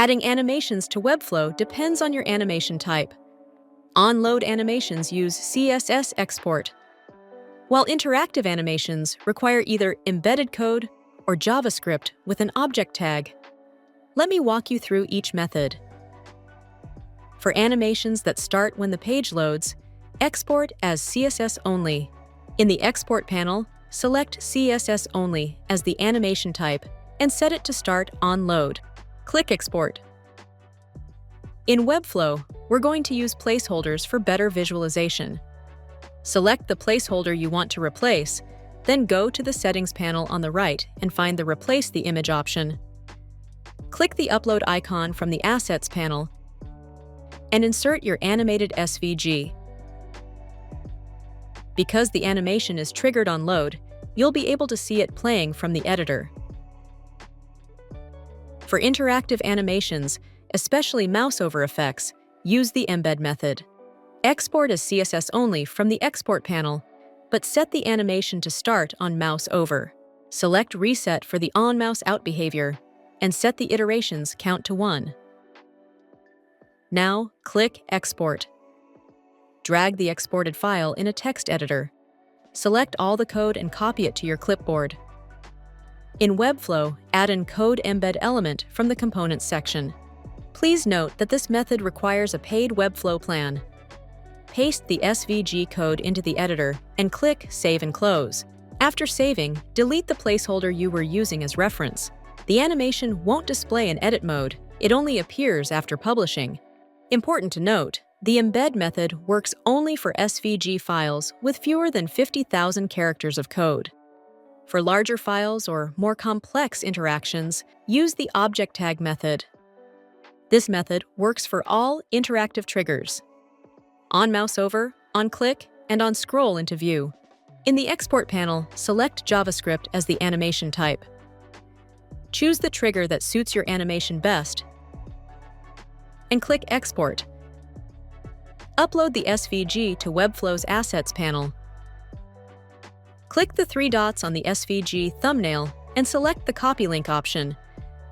Adding animations to Webflow depends on your animation type. On-load animations use CSS export, while interactive animations require either embedded code or JavaScript with an object tag. Let me walk you through each method. For animations that start when the page loads, export as CSS-only. In the Export panel, select CSS-only as the animation type and set it to start on load. Click Export. In Webflow, we're going to use placeholders for better visualization. Select the placeholder you want to replace, then go to the Settings panel on the right and find the Replace the Image option. Click the Upload icon from the Assets panel and insert your animated SVG. Because the animation is triggered on load, you'll be able to see it playing from the editor. For interactive animations, especially mouse-over effects, use the embed method. Export as CSS only from the Export panel, but set the animation to start on mouse over. Select Reset for the on-mouse out behavior, and set the iterations count to 1. Now, click Export. Drag the exported file in a text editor. Select all the code and copy it to your clipboard. In Webflow, add an code embed element from the Components section. Please note that this method requires a paid Webflow plan. Paste the SVG code into the editor and click Save and Close. After saving, delete the placeholder you were using as reference. The animation won't display in edit mode, it only appears after publishing. Important to note, the embed method works only for SVG files with fewer than 50,000 characters of code. For larger files or more complex interactions, use the object tag method. This method works for all interactive triggers: on mouse over, on click, and on scroll into view. In the Export panel, select JavaScript as the animation type. Choose the trigger that suits your animation best, and click Export. Upload the SVG to Webflow's Assets panel. Click the 3 dots on the SVG thumbnail and select the Copy Link option.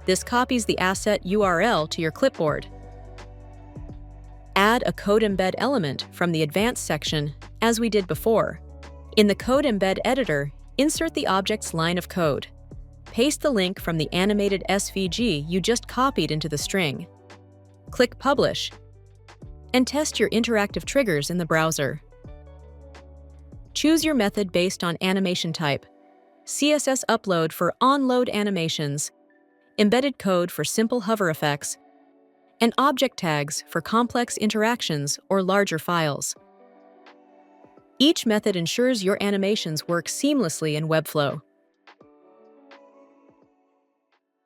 This copies the asset URL to your clipboard. Add a code embed element from the Advanced section, as we did before. In the Code Embed editor, insert the object's line of code. Paste the link from the animated SVG you just copied into the string. Click Publish, and test your interactive triggers in the browser. Choose your method based on animation type: CSS upload for on-load animations, embedded code for simple hover effects, and object tags for complex interactions or larger files. Each method ensures your animations work seamlessly in Webflow.